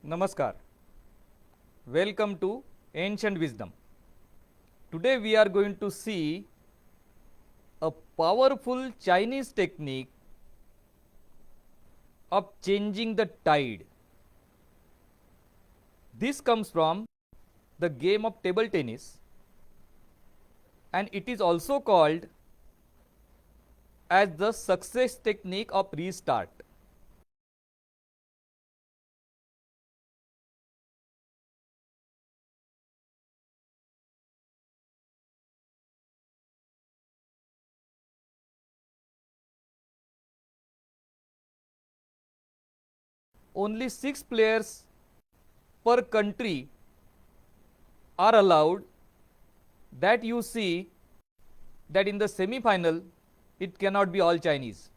Namaskar. Welcome to Ancient Wisdom. Today we are going to see a powerful Chinese technique of changing the tide. This comes from the game of table tennis, and it is also called as the success technique of restart. Only 6 players per country are allowed. That you see that in the semi-final it cannot be all Chinese.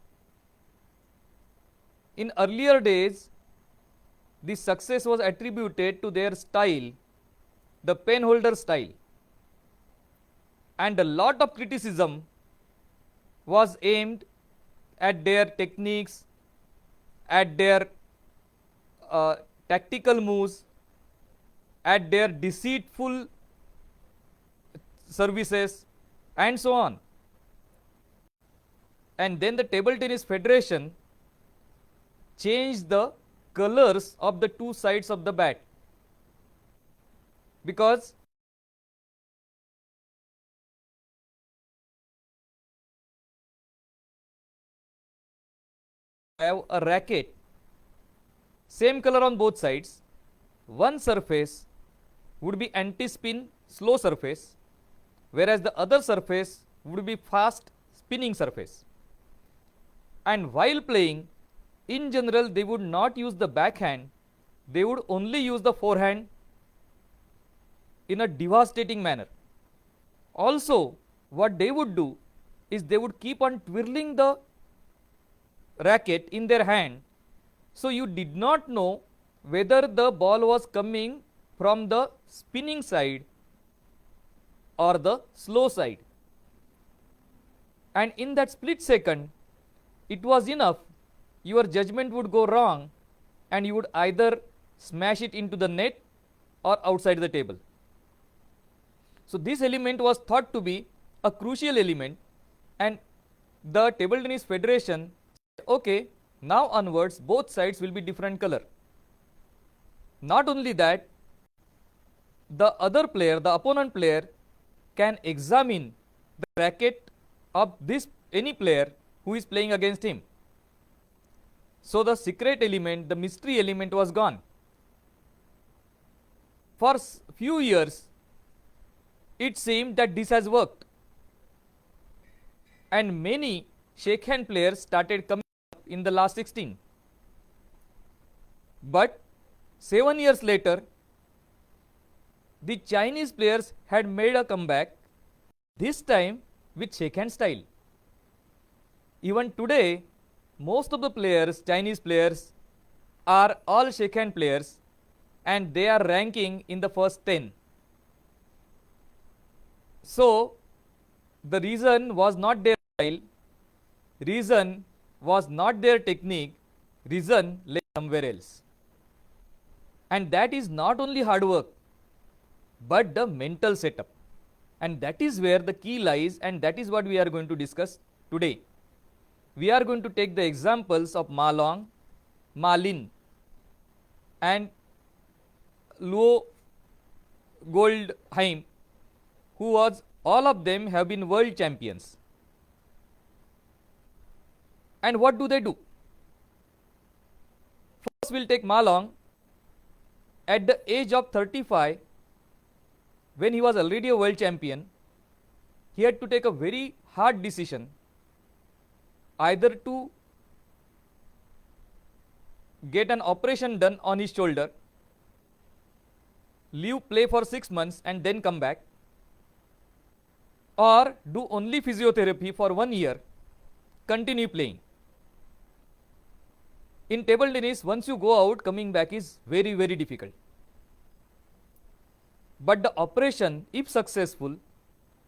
In earlier days, the success was attributed to their style, the pen holder style, and a lot of criticism was aimed at their techniques, at their tactical moves, at their deceitful services, and so on. And then the Table Tennis Federation changed the colors of the two sides of the bat, because have a racket, same color on both sides. One surface would be anti-spin slow surface, whereas the other surface would be fast spinning surface. And while playing, in general they would not use the backhand, they would only use the forehand in a devastating manner. Also, what they would do is they would keep on twirling the racket in their hand, so you did not know whether the ball was coming from the spinning side or the slow side. And in that split second, it was enough, your judgment would go wrong and you would either smash it into the net or outside the table. So this element was thought to be a crucial element, and the Table Tennis Federation said, okay, now onwards both sides will be different color. Not only that, the other player, the opponent player, can examine the racket of this any player who is playing against him. So the secret element, the mystery element was gone. For few years, it seemed that this has worked, and many shakehand players started coming up in the last 16. But 7 years later, the Chinese players had made a comeback, this time with shakehand style. Even today, most of the players, Chinese players, are all shakehand players, and they are ranking in the first 10. So the reason was not their style, reason was not their technique, reason lay somewhere else. And that is not only hard work, but the mental setup. And that is where the key lies, and that is what we are going to discuss today. We are going to take the examples of Ma Long, Ma Lin, and Luo Goldheim, who was, all of them have been world champions. And what do they do? First we will take Ma Long. At the age of 35, when he was already a world champion, he had to take a very hard decision, either to get an operation done on his shoulder, leave play for 6 months and then come back, or do only physiotherapy for 1 year, continue playing. In table tennis, once you go out, coming back is very, very difficult. But the operation, if successful,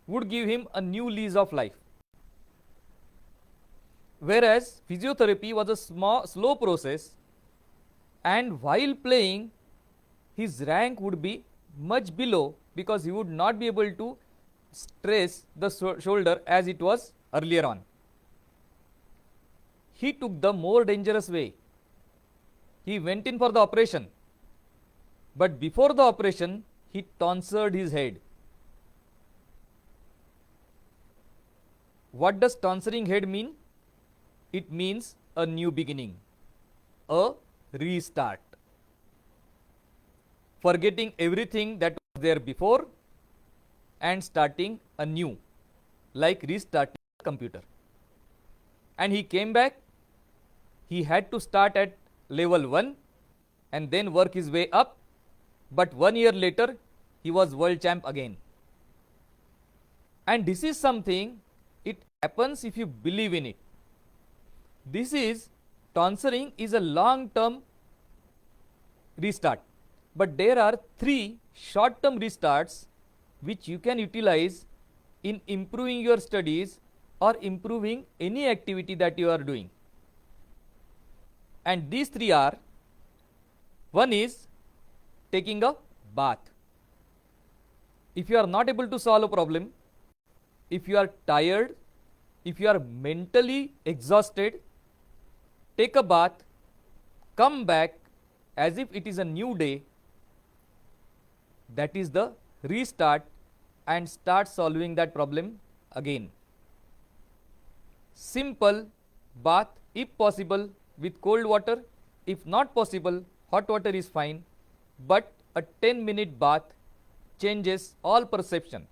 would give him a new lease of life. Whereas physiotherapy was a slow process, and while playing his rank would be much below, because he would not be able to stress the shoulder as it was earlier on. He took the more dangerous way. He went in for the operation, but before the operation he tonsured his head. What does tonsuring head mean? It means a new beginning, a restart, forgetting everything that was there before and starting anew, like restarting the computer. And he came back. He had to start at level 1 and then work his way up, but 1 year later he was world champ again. And this is something, it happens if you believe in it. This is, tonsuring is a long term restart, but there are 3 short term restarts which you can utilize in improving your studies or improving any activity that you are doing. And these 3 are: one is taking a bath. If you are not able to solve a problem, if you are tired, if you are mentally exhausted, take a bath, come back as if it is a new day. That is the restart, and start solving that problem again. Simple bath, if possible with cold water, if not possible hot water is fine, but a 10-minute bath changes all perception.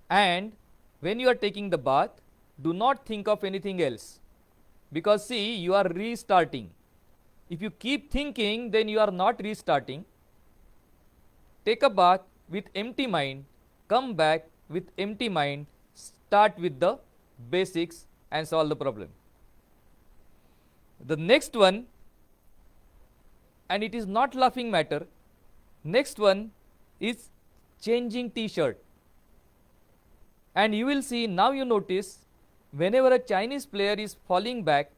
And when you are taking the bath, do not think of anything else, because see, you are restarting. If you keep thinking, then you are not restarting. Take a bath with empty mind, come back with empty mind, start with the basics and solve the problem. The next one, and it is not laughing matter, next one is changing t-shirt. And you will see, now you notice, whenever a Chinese player is falling back,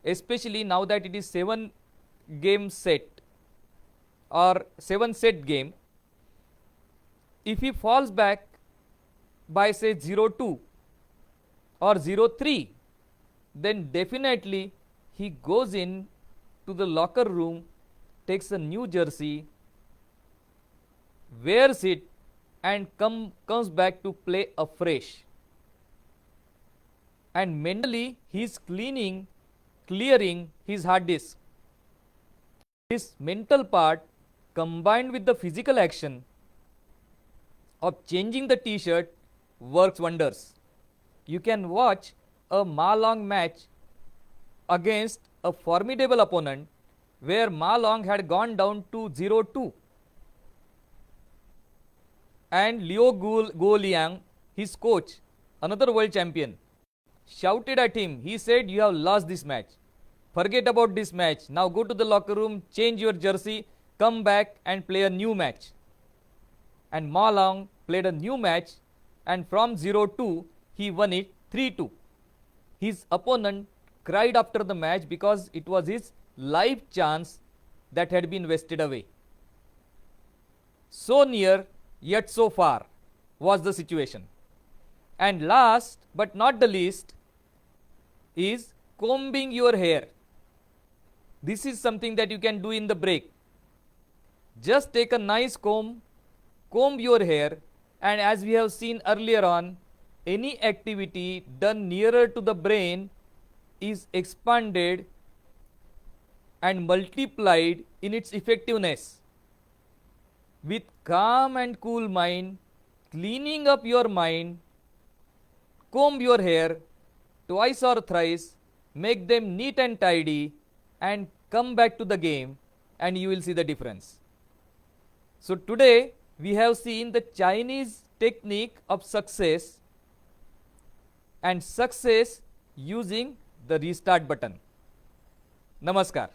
especially now that it is 7-game set or 7-set game, if he falls back by say 0-2 or 0-3, then definitely he goes in to the locker room, takes a new jersey, wears it, and comes back to play afresh. And mentally he is clearing his hard disk. This mental part combined with the physical action of changing the t-shirt works wonders. You can watch a Ma Long match against a formidable opponent where Ma Long had gone down to 0-2, and Liu Guoliang, his coach, another world champion, shouted at him. He said, "You have lost this match. Forget about this match. Now go to the locker room, change your jersey, come back and play a new match." And Ma Long played a new match, and from 0-2 he won it 3-2. His opponent cried after the match because it was his life chance that had been wasted away. So near yet so far was the situation. And last but not the least is combing your hair. This is something that you can do in the break. Just take a nice comb your hair, and as we have seen earlier on, any activity done nearer to the brain is expanded and multiplied in its effectiveness. With calm and cool mind, cleaning up your mind, comb your hair twice or thrice, make them neat and tidy, and come back to the game, and you will see the difference. So today we have seen the Chinese technique of success, and success using the restart button. Namaskar.